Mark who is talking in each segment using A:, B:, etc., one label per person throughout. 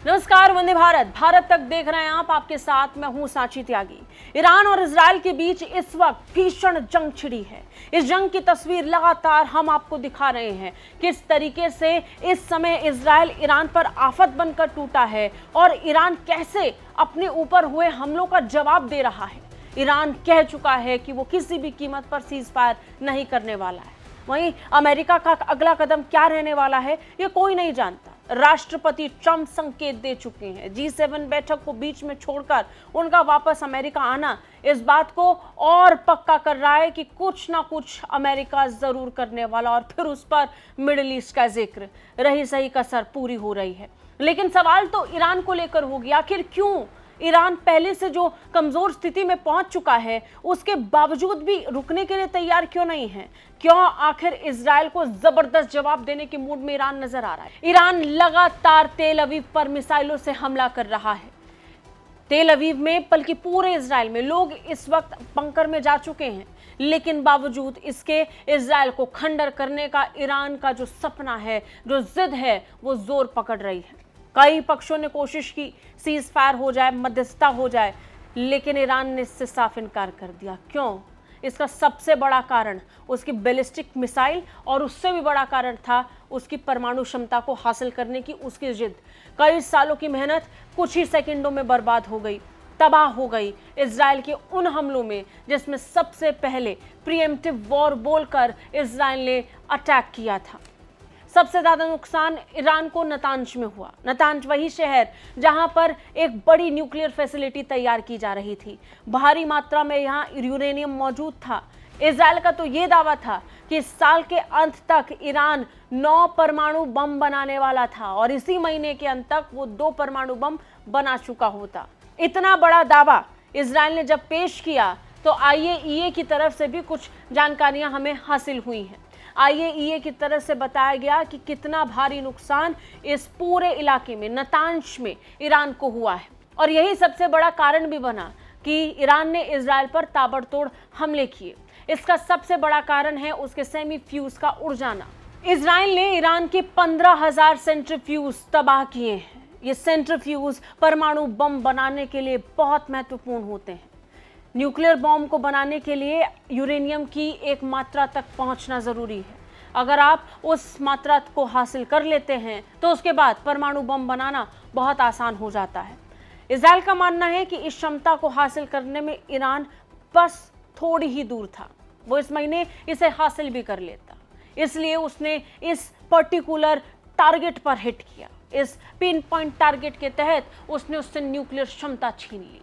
A: नमस्कार, वंदे भारत। भारत तक देख रहे हैं आप, आपके साथ मैं हूं सांची त्यागी। ईरान और इजराइल के बीच इस वक्त भीषण जंग छिड़ी है। इस जंग की तस्वीर लगातार हम आपको दिखा रहे हैं। किस तरीके से इस समय इजराइल ईरान पर आफत बनकर टूटा है और ईरान कैसे अपने ऊपर हुए हमलों का जवाब दे रहा है। ईरान कह चुका है कि वो किसी भी कीमत पर सीज फायर नहीं करने वाला है। वहीं अमेरिका का अगला कदम क्या रहने वाला है, ये कोई नहीं जानता। राष्ट्रपति ट्रंप संकेत दे चुके हैं। G7 बैठक को बीच में छोड़कर उनका वापस अमेरिका आना इस बात को और पक्का कर रहा है कि कुछ ना कुछ अमेरिका जरूर करने वाला, और फिर उस पर मिडिल ईस्ट का जिक्र। रही सही कसर पूरी हो रही है, लेकिन सवाल तो ईरान को लेकर होगी। आखिर क्यों ईरान पहले से जो कमजोर स्थिति में पहुंच चुका है, उसके बावजूद भी रुकने के लिए तैयार क्यों नहीं है? क्यों आखिर इजराइल को जबरदस्त जवाब देने के मूड में ईरान नजर आ रहा है? ईरान लगातार तेल अवीव पर मिसाइलों से हमला कर रहा है। तेल अवीव में, बल्कि पूरे इजराइल में लोग इस वक्त बंकर में जा चुके हैं, लेकिन बावजूद इसके इजराइल को खंडर करने का ईरान का जो सपना है, जो जिद है, वो जोर पकड़ रही है। कई पक्षों ने कोशिश की सीज फायर हो जाए, मध्यस्थता हो जाए, लेकिन ईरान ने इससे साफ इनकार कर दिया। क्यों? इसका सबसे बड़ा कारण उसकी बैलिस्टिक मिसाइल, और उससे भी बड़ा कारण था उसकी परमाणु क्षमता को हासिल करने की उसकी जिद। कई सालों की मेहनत कुछ ही सेकंडों में बर्बाद हो गई, तबाह हो गई इजराइल के उन हमलों में, जिसमें सबसे पहले प्रीएम्प्टिव वॉर बोलकर इजराइल ने अटैक किया था। सबसे ज्यादा नुकसान ईरान को नतांज में हुआ। नतांज वही शहर जहां पर एक बड़ी न्यूक्लियर फैसिलिटी तैयार की जा रही थी। भारी मात्रा में यहां यूरेनियम मौजूद था। इजराइल का तो ये दावा था कि इस साल के अंत तक ईरान 9 परमाणु बम बनाने वाला था, और इसी महीने के अंत तक वो 2 परमाणु बम बना चुका होता। इतना बड़ा दावा इजराइल ने जब पेश किया तो IAEA की तरफ से भी कुछ जानकारियां हमें हासिल हुई हैं। IAEA की तरफ से बताया गया कि कितना भारी नुकसान इस पूरे इलाके में, नतांज में, ईरान को हुआ है। और यही सबसे बड़ा कारण भी बना कि ईरान ने इजराइल पर ताबड़तोड़ हमले किए। इसका सबसे बड़ा कारण है उसके सेमी फ्यूज का उड़ जाना। इजराइल ने ईरान के 15,000 सेंट्रीफ्यूज तबाह किए हैं। ये सेंट्रीफ्यूज परमाणु बम बनाने के लिए बहुत महत्वपूर्ण होते हैं। न्यूक्लियर बॉम्ब को बनाने के लिए यूरेनियम की एक मात्रा तक पहुंचना जरूरी है। अगर आप उस मात्रा को हासिल कर लेते हैं तो उसके बाद परमाणु बम बनाना बहुत आसान हो जाता है। इजराइल का मानना है कि इस क्षमता को हासिल करने में ईरान बस थोड़ी ही दूर था। वो इस महीने इसे हासिल भी कर लेता, इसलिए उसने इस पर्टिकुलर टारगेट पर हिट किया। इस पिन पॉइंट टारगेट के तहत उसने उससे न्यूक्लियर क्षमता छीन ली।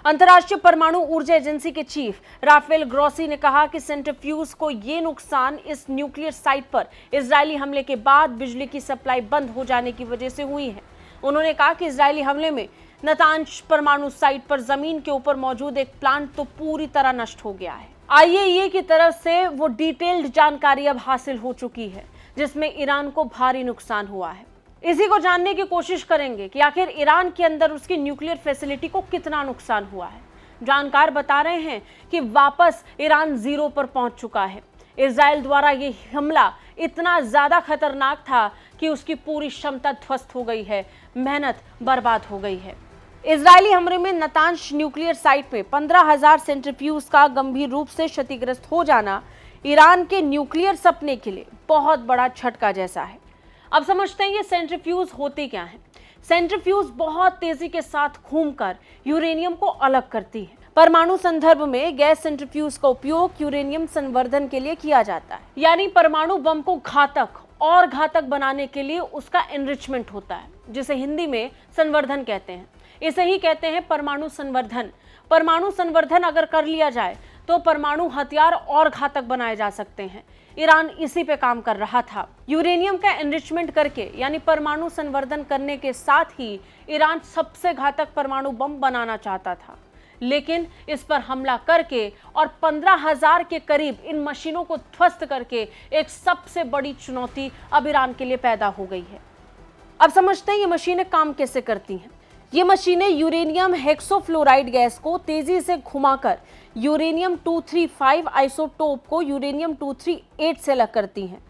A: अंतर्राष्ट्रीय परमाणु ऊर्जा एजेंसी के चीफ राफेल ग्रोसी ने कहा कि सेंट्रीफ्यूज को ये नुकसान इस न्यूक्लियर साइट पर इजरायली हमले के बाद बिजली की सप्लाई बंद हो जाने की वजह से हुई है। उन्होंने कहा कि इजरायली हमले में नतांज परमाणु साइट पर जमीन के ऊपर मौजूद एक प्लांट तो पूरी तरह नष्ट हो गया है। IAEA की तरफ से वो डिटेल्ड जानकारी अब हासिल हो चुकी है, जिसमें ईरान को भारी नुकसान हुआ है। इसी को जानने की कोशिश करेंगे कि आखिर ईरान के अंदर उसकी न्यूक्लियर फैसिलिटी को कितना नुकसान हुआ है। जानकार बता रहे हैं कि वापस ईरान 0 पर पहुंच चुका है। इजराइल द्वारा ये हमला इतना ज्यादा खतरनाक था कि उसकी पूरी क्षमता ध्वस्त हो गई है, मेहनत बर्बाद हो गई है। इजरायली हमले में नतांज न्यूक्लियर साइट में 15,000 सेंट्रीफ्यूज का गंभीर रूप से क्षतिग्रस्त हो जाना ईरान के न्यूक्लियर सपने के लिए बहुत बड़ा झटका जैसा है। अब समझते हैं ये सेंट्रीफ्यूज होते क्या हैं। सेंट्रीफ्यूज बहुत तेजी के साथ घूमकर यूरेनियम को अलग करती है। परमाणु संदर्भ में गैस सेंट्रीफ्यूज का उपयोग यूरेनियम संवर्धन के लिए किया जाता है, यानी परमाणु बम को घातक और घातक बनाने के लिए उसका एनरिचमेंट होता है, जिसे हिंदी में संवर्धन कहते हैं। इसे ही कहते हैं परमाणु संवर्धन। परमाणु संवर्धन अगर कर लिया जाए तो परमाणु हथियार और घातक बनाए जा सकते हैं। ईरान इसी पे काम कर रहा था। यूरेनियम का एनरिचमेंट करके, यानी परमाणु संवर्धन करने के साथ ही ईरान सबसे घातक परमाणु बम बनाना चाहता था, लेकिन इस पर हमला करके और 15,000 के करीब इन मशीनों को ध्वस्त करके एक सबसे बड़ी चुनौती अब ईरान के लिए पैदा हो गई है। अब समझते हैं ये मशीनें काम कैसे करती हैं। ये मशीनें यूरेनियम हेक्सोफ्लोराइड गैस को तेजी से घुमाकर यूरेनियम 235 आइसोटोप को यूरेनियम 238 से अलग करती हैं।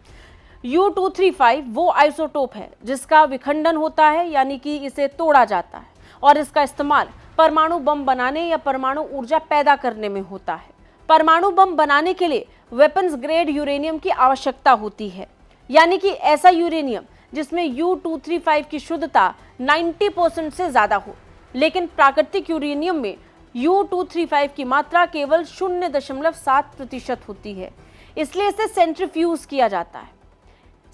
A: U-235 वो आइसोटोप है जिसका विखंडन होता है, यानी कि इसे तोड़ा जाता है, और इसका इस्तेमाल परमाणु बम बनाने या परमाणु ऊर्जा पैदा करने में होता है। परमाणु बम बनाने के लिए वेपन्स ग्रेड यूरेनियम की आवश्यकता होती है, यानी कि ऐसा यूरेनियम जिसमें U-235 की शुद्धता 90% से ज्यादा हो। लेकिन प्राकृतिक यूरेनियम में U-235 की मात्रा केवल 0.7% होती है, इसलिए इसे सेंट्रीफ्यूज किया जाता है।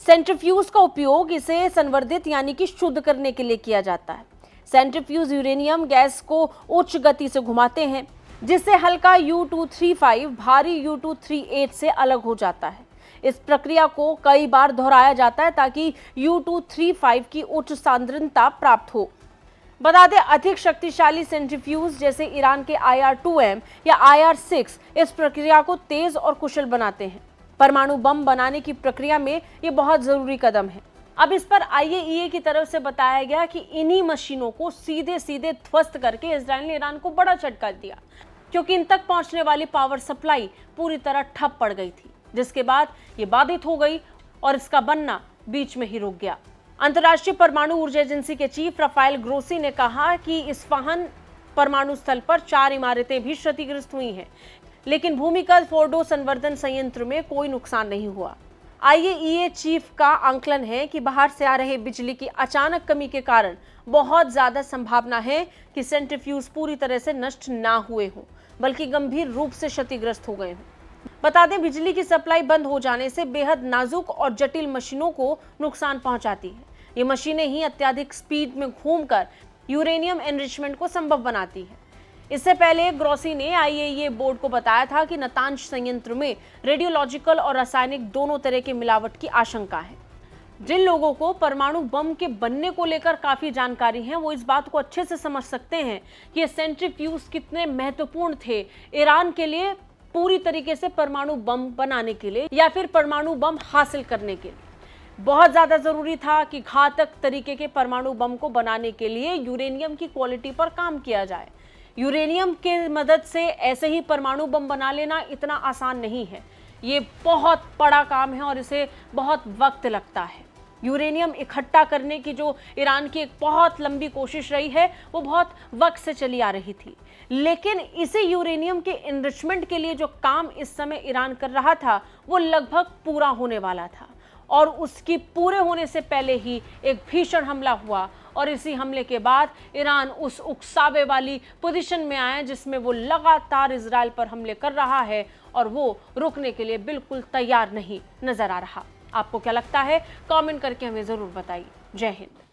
A: सेंट्रीफ्यूज का उपयोग इसे संवर्धित यानी कि शुद्ध करने के लिए किया जाता है। सेंट्रीफ्यूज यूरेनियम गैस को उच्च गति से घुमाते हैं, जिससे हल्का U-235 भारी U-238 से अलग हो जाता है। इस प्रक्रिया को कई बार दोहराया जाता है ताकि U-235 की उच्च सांद्रता प्राप्त हो। बता दें, अधिक शक्तिशाली सेंट्रीफ्यूज जैसे ईरान के IR-2M या IR-6 इस प्रक्रिया को तेज और कुशल बनाते हैं। परमाणु बम बनाने की प्रक्रिया में ये बहुत जरूरी कदम है। अब इस पर IAEA की तरफ से बताया गया कि इन्हीं मशीनों को सीधे सीधे ध्वस्त करके इजराइल ने ईरान को बड़ा झटका दिया, क्योंकि इन तक पहुंचने वाली पावर सप्लाई पूरी तरह ठप पड़ गई थी, जिसके बाद ये बाधित हो गई और इसका बनना बीच में ही रुक गया। अंतर्राष्ट्रीय परमाणु ऊर्जा एजेंसी के चीफ राफेल ग्रोसी ने कहा कि इस्फहान परमाणु स्थल पर 4 इमारतें भी क्षतिग्रस्त हुई हैं, लेकिन भूमिगत फोर्डो संवर्धन संयंत्र में कोई नुकसान नहीं हुआ। IAEA चीफ का आंकलन है कि बाहर से आ रहे बिजली की अचानक कमी के कारण बहुत ज्यादा संभावना है कि सेंट्रीफ्यूज पूरी तरह से नष्ट ना हुए हों, बल्कि गंभीर रूप से क्षतिग्रस्त हो गए हों। बता दें, बिजली की सप्लाई बंद हो जाने से बेहद नाजुक और जटिल मशीनों को नुकसान पहुंचाती है। ये मशीनें ही अत्यधिक स्पीड में घूमकर यूरेनियम एनरिचमेंट को संभव बनाती है। इससे पहले ग्रोसी ने IAEA बोर्ड को बताया था कि नतांश संयंत्र में रेडियोलॉजिकल और रासायनिक दोनों तरह की मिलावट की आशंका है। जिन लोगों को परमाणु बम के बनने को लेकर काफी जानकारी है, वो इस बात को अच्छे से समझ सकते हैं कि ये सेंट्रीफ्यूज कितने महत्वपूर्ण थे ईरान के लिए, पूरी तरीके से परमाणु बम बनाने के लिए या फिर परमाणु बम हासिल करने के लिए। बहुत ज्यादा जरूरी था कि घातक तरीके के परमाणु बम को बनाने के लिए यूरेनियम की क्वालिटी पर काम किया जाए। यूरेनियम के मदद से ऐसे ही परमाणु बम बना लेना इतना आसान नहीं है। ये बहुत बड़ा काम है और इसे बहुत वक्त लगता है। यूरेनियम इकट्ठा करने की जो ईरान की एक बहुत लंबी कोशिश रही है, वो बहुत वक्त से चली आ रही थी, लेकिन इसी यूरेनियम के एनरिचमेंट के लिए जो काम इस समय ईरान कर रहा था, वो लगभग पूरा होने वाला था। और उसकी पूरे होने से पहले ही एक भीषण हमला हुआ और इसी हमले के बाद ईरान उस उकसावे वाली पोजीशन में आया जिसमें वो लगातार इजराइल पर हमले कर रहा है और वो रुकने के लिए बिल्कुल तैयार नहीं नजर आ रहा। आपको क्या लगता है? कमेंट करके हमें जरूर बताइए। जय हिंद।